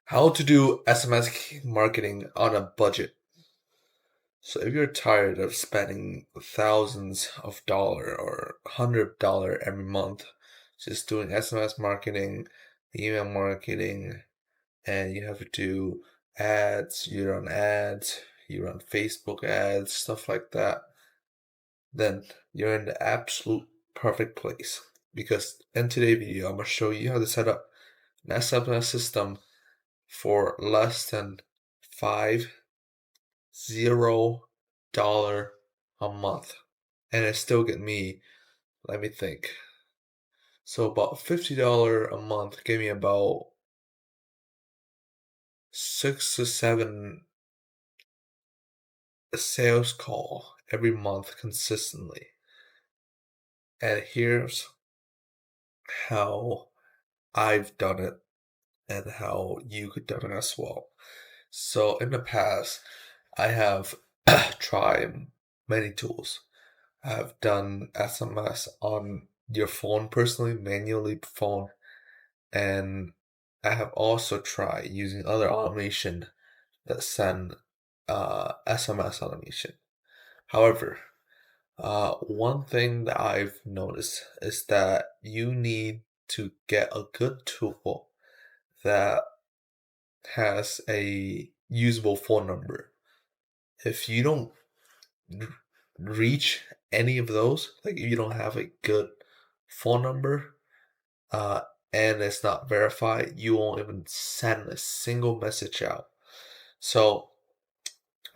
How to do SMS marketing on a budget. So if you're tired of spending thousands of dollar or $100 every month just doing SMS marketing, email marketing, and you have to do ads, you run Facebook ads, stuff like that, then you're in the absolute perfect place. Because in today's video, I'm gonna show you how to set up an SMS system for less than $50 a month. And it still get me, let me think. So about $50 a month give me about 6 to 7 sales call every month consistently. And here's how I've done it and how you could do it as well. So in the past, I have tried many tools. I've done SMS on your phone personally, manually phone, and I have also tried using other automation that send SMS automation. However, one thing that I've noticed is that you need to get a good tool that has a usable phone number. If you don't reach any of those, like if you don't have a good phone number, uh, and it's not verified, you won't even send a single message out. So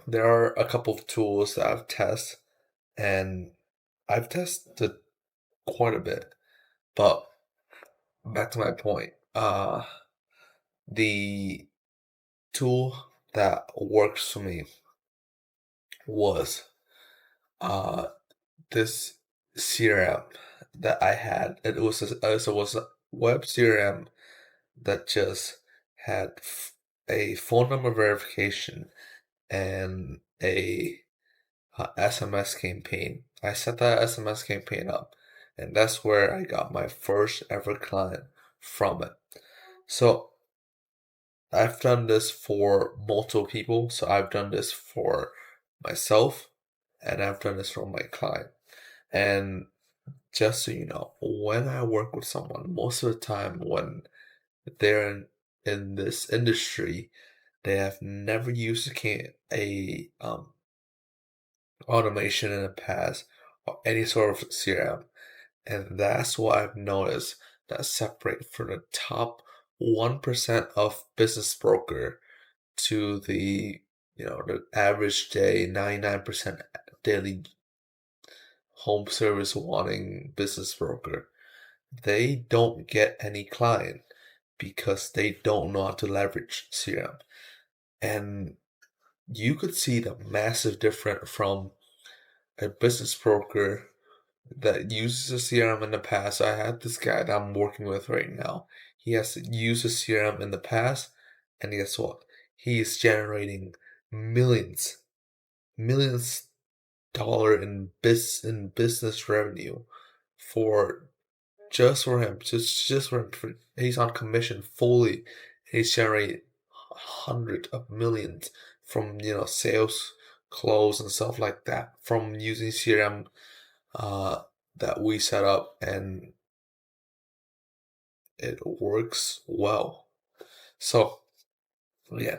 there are a couple of tools that I've tested, and I've tested quite a bit. But back to my point, the tool that works for me was uh this CRM that I had. It was a web CRM that just had a phone number verification and a SMS campaign. I set that SMS campaign up, and that's where I got my first ever client from it. So I've done this for multiple people. So I've done this for myself, and I've done this for my client. And just so you know, when I work with someone, most of the time when they're in this industry, they have never used a automation in the past or any sort of CRM. And that's what I've noticed that separate from the top 1% of business broker to the average day 99% daily home service wanting business broker. They don't get any client because they don't know how to leverage CRM. And you could see the massive difference from a business broker that uses a CRM in the past. I had this guy that I'm working with right now. He has used a CRM in the past, and guess what? He is generating millions, millions dollar in business revenue for just for him, just for him. He's on commission fully. He's generating hundreds of millions from sales close and stuff like that from using CRM uh, that we set up, and it works well. So yeah,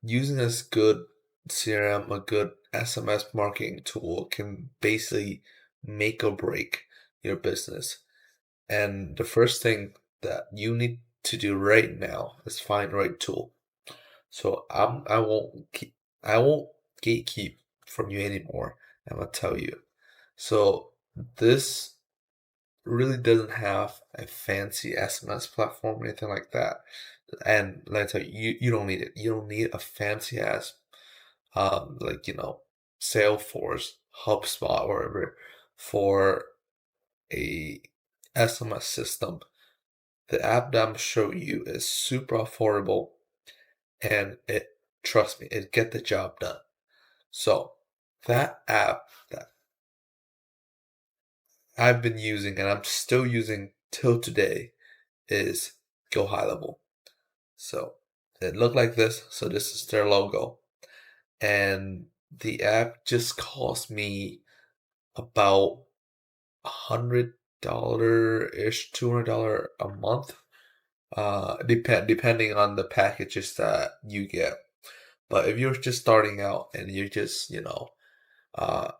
using this good CRM, a good SMS marketing tool can basically make or break your business. And the first thing that you need to do right now is find the right tool. So I won't gatekeep from you anymore. I'm gonna tell you. So this really doesn't have a fancy SMS platform or anything like that. And let me tell you, you don't need it. You don't need a fancy ass like Salesforce, HubSpot, or whatever for a SMS system. The app that I'm showing you is super affordable, and trust me, it get the job done. So that app that I've been using and I'm still using till today is Go High Level. So it looked like this. So this is their logo. And the app just cost me about $100 ish, $200 a month. Depending on the packages that you get. But if you're just starting out and you're just,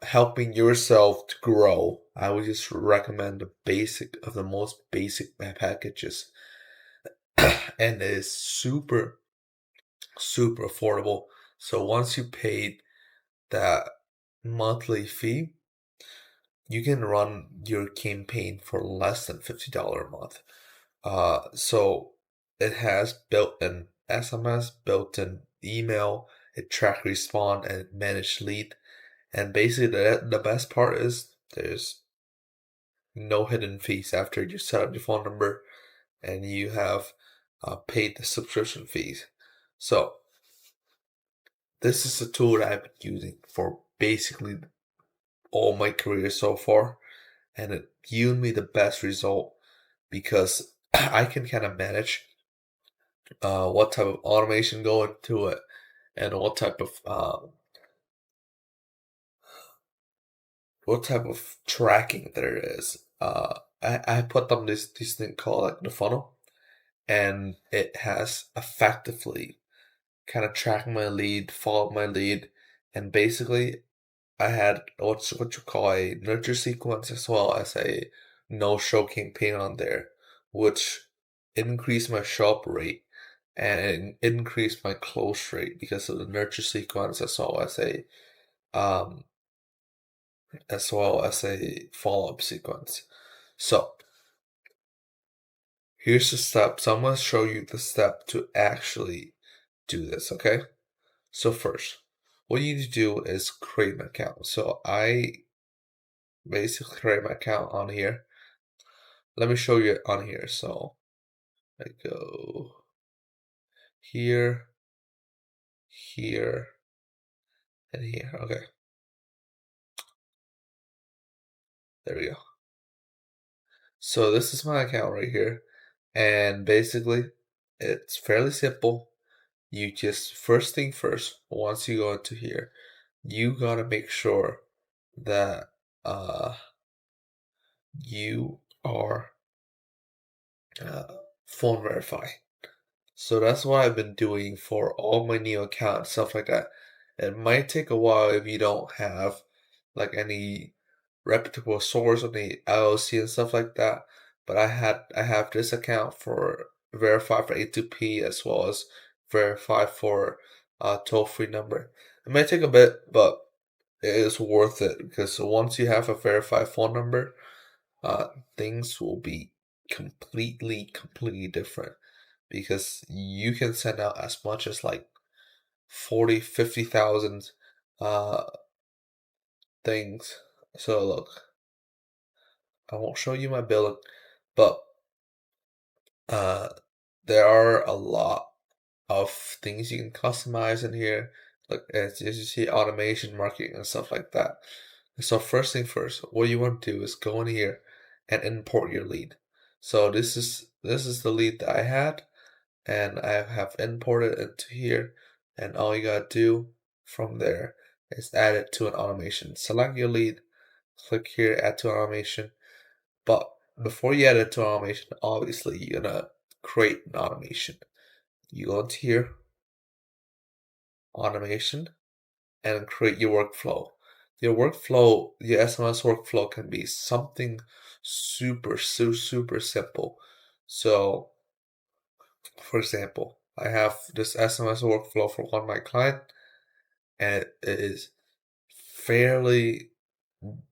helping yourself to grow, I would just recommend the basic of the most basic packages. And it is super, super affordable. So once you paid that monthly fee, you can run your campaign for less than $50 a month. So it has built-in SMS, built-in email, it track respond and manage lead. And basically the best part is there's no hidden fees after you set up your phone number and you have paid the subscription fees. So this is a tool that I've been using for basically all my career so far, and it yielded me the best result because I can kind of manage what type of automation go into it and what type of tracking there is. I put them this thing called like the funnel, and it has effectively kind of tracked my lead, followed my lead, and basically I had what you call a nurture sequence as well as a no-show campaign on there, which increased my show up rate and increased my close rate because of the nurture sequence um as well as a follow-up sequence. So here's the step. So I'm gonna show you the step to actually do this, okay? So first, what you need to do is create an account. So I basically create my account on here. Let me show you it on here. So I go here, here, and here. Okay, there we go. So this is my account right here. And basically, it's fairly simple. You just, first thing first, once you go into here, you gotta make sure that you are uh, phone verify. So that's what I've been doing for all my new accounts, stuff like that. It might take a while if you don't have like any reputable source on the LLC and stuff like that. But I have this account for verify for A2P as well as verify for toll-free number. It may take a bit, but it is worth it because once you have a verified phone number, uh, things will be completely different because you can send out as much as like 40, 50,000 uh, things. So look, I won't show you my billing, but uh, there are a lot of things you can customize in here. Like as you see, automation, marketing, and stuff like that. So first thing first, what you want to do is go in here and import your lead. So this is the lead that I had, and I have imported into here, and all you gotta do from there is add it to an automation. Select your lead, click here, add to automation. But before you add it to automation, obviously you're gonna create an automation. You go into here, automation, and create your workflow. Your SMS workflow can be something super simple. So, for example, I have this SMS workflow for one of my client, and it is fairly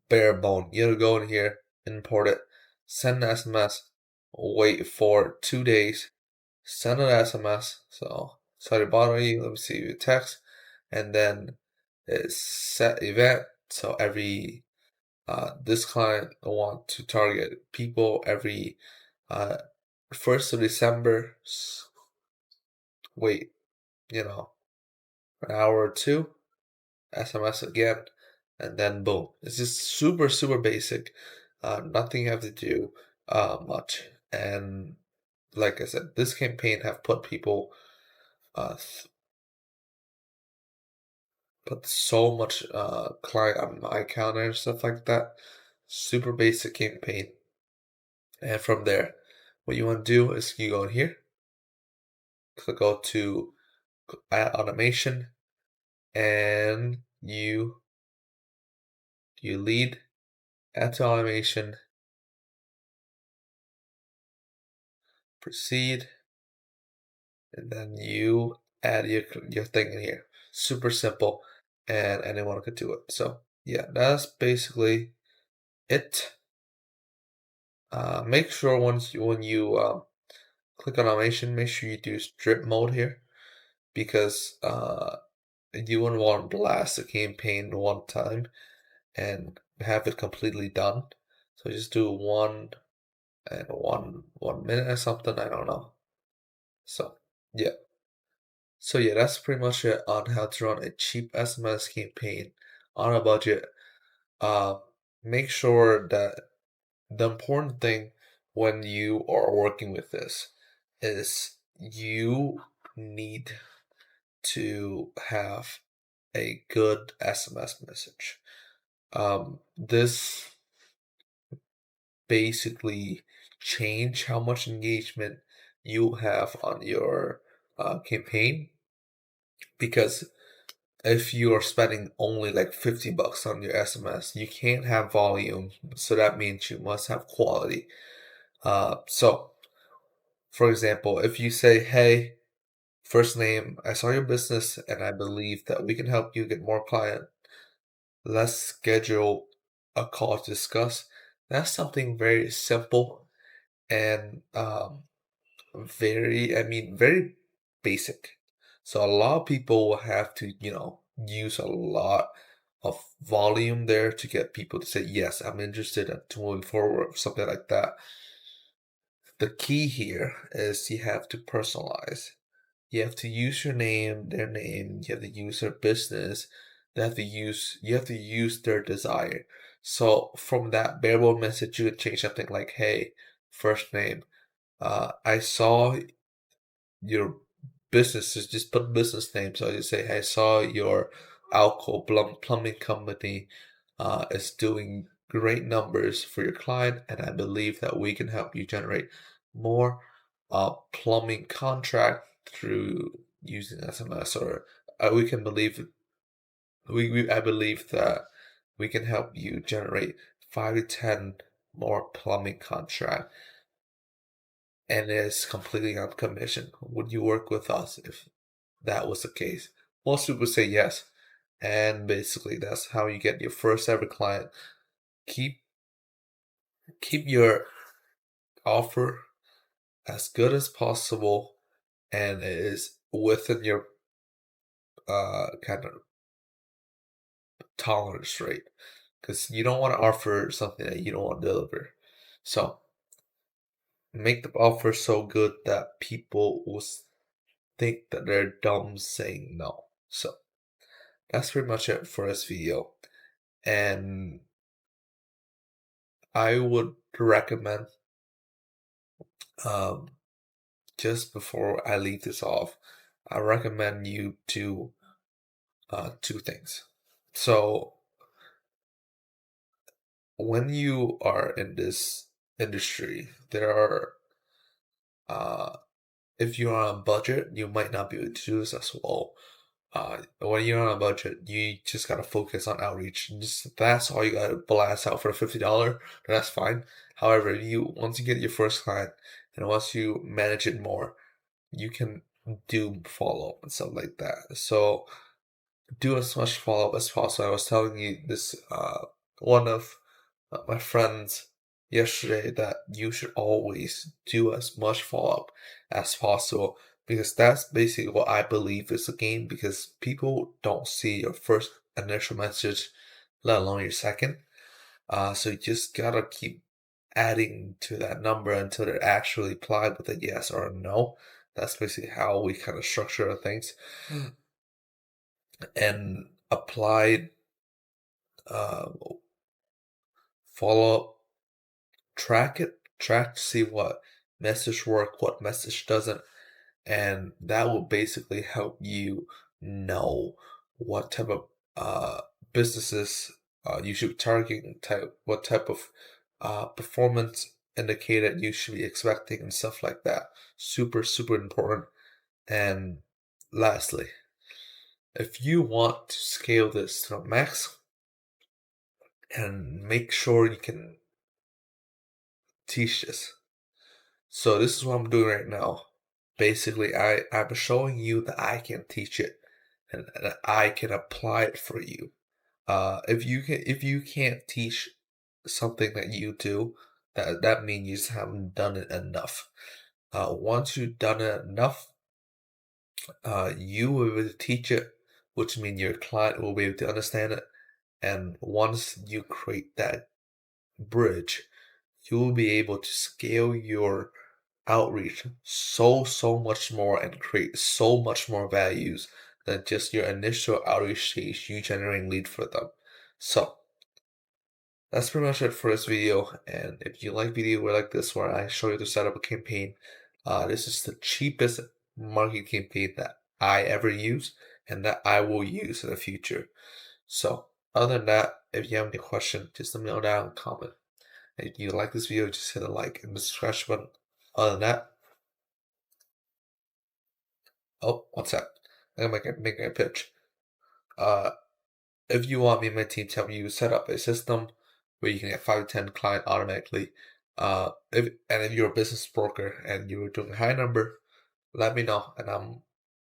bare bone. You gotta go in here, import it, send an SMS, wait for 2 days, send an SMS. So sorry to bother you. Let me see your text, and then it's set event. So every this client want to target people every uh 1st of December. Wait, an hour or two. SMS again, and then boom. It's just super basic. Nothing you have to do much. And like I said, this campaign have put people th- put so much client on my calendar and stuff like that. Super basic campaign. And from there, what you want to do is you go in here, go to add automation, and you lead, add to automation, proceed, and then you add your thing in here. Super simple, and anyone could do it. So yeah, that's basically it. Make sure when you click on automation, make sure you do strip mode here because you wouldn't want to blast the campaign one time and have it completely done. So just do 1 minute or something. I don't know. So yeah. So yeah, that's pretty much it on how to run a cheap SMS campaign on a budget. Uh, Make sure that the important thing when you are working with this is you need to have a good SMS message. This basically change how much engagement you have on your campaign because if you are spending only like $50 on your SMS, you can't have volume. So that means you must have quality. So for example, if you say, hey, first name, I saw your business and I believe that we can help you get more client. Let's schedule a call to discuss. That's something very simple and very basic. So a lot of people will have to, use a lot of volume there to get people to say, yes, I'm interested in moving forward, something like that. The key here is you have to personalize. You have to use your name, their name, you have to use their business, you have to use their desire. So from that bare bone message, you could change something like, hey, first name, I saw your business is just put business name. So you say, hey, I saw your alcohol plumbing company is doing great numbers for your client, and I believe that we can help you generate more plumbing contract through using SMS, or we can believe I believe that we can help you generate 5 to 10 more plumbing contract and is completely on commission. Would you work with us if that was the case? Most people say yes. And basically that's how you get your first ever client. Keep keep your offer as good as possible and it is within your kind of tolerance rate. Because you don't want to offer something that you don't want to deliver. So make the offer so good that people will think that they're dumb saying no. So that's pretty much it for this video. And I would recommend, um, just before I leave this off, I recommend you to two things. So when you are in this industry, there are if you're on a budget, you might not be able to do this as well. When you're on a budget, you just gotta focus on outreach. Just that's all you gotta blast out for $50. That's fine. However, you once you get your first client and once you manage it more, you can do follow up and stuff like that. So do as much follow up as possible. I was telling you this one of my friends yesterday that you should always do as much follow up as possible because that's basically what I believe is the game because people don't see your first initial message, let alone your second. So you just gotta keep adding to that number until they're actually applied with a yes or a no. That's basically how we kind of structure things and applied uh, follow up, track to see what message work, what message doesn't, and that will basically help you know what type of uh, businesses you should be targeting, what type of performance indicator you should be expecting, and stuff like that. Super, super important. And lastly, if you want to scale this to the max and make sure you can teach this. So this is what I'm doing right now. Basically, I'm showing you that I can teach it and that I can apply it for you. If you can't teach something that you do, that means you just haven't done it enough. Once you've done it enough, you will be able to teach it, which means your client will be able to understand it. And once you create that bridge, you will be able to scale your outreach so much more and create so much more values than just your initial outreach stage, you generating lead for them. So that's pretty much it for this video. And if you like video like this where I show you to set up a campaign, this is the cheapest marketing campaign that I ever use and that I will use in the future. So other than that, if you have any questions, just let me know down in the comment. And if you like this video, just hit a like and the subscribe button. Other than that, oh, what's that? I'm gonna make a pitch. Uh, if you want me and my team to help you set up a system where you can get 5 to 10 client automatically, if you're a business broker and you're doing a high number, let me know, and I'm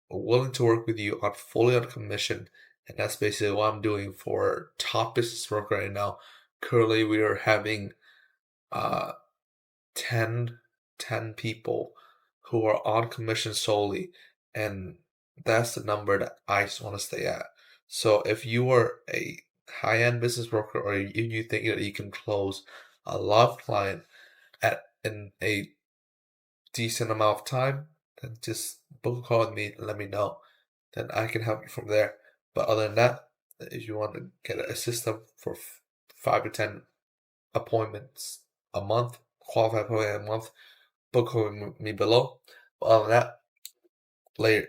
willing to work with you on fully on commission. And that's basically what I'm doing for top business broker right now. Currently, we are having uh 10, 10 people who are on commission solely, and that's the number that I just want to stay at. So if you are a high-end business broker or you think that you can close a lot of client at in a decent amount of time, then just book a call with me and let me know. Then I can help you from there. But other than that, if you want to get a system for 5 to 10 appointments a month, qualified appointment a month, book with me below. But other than that, later.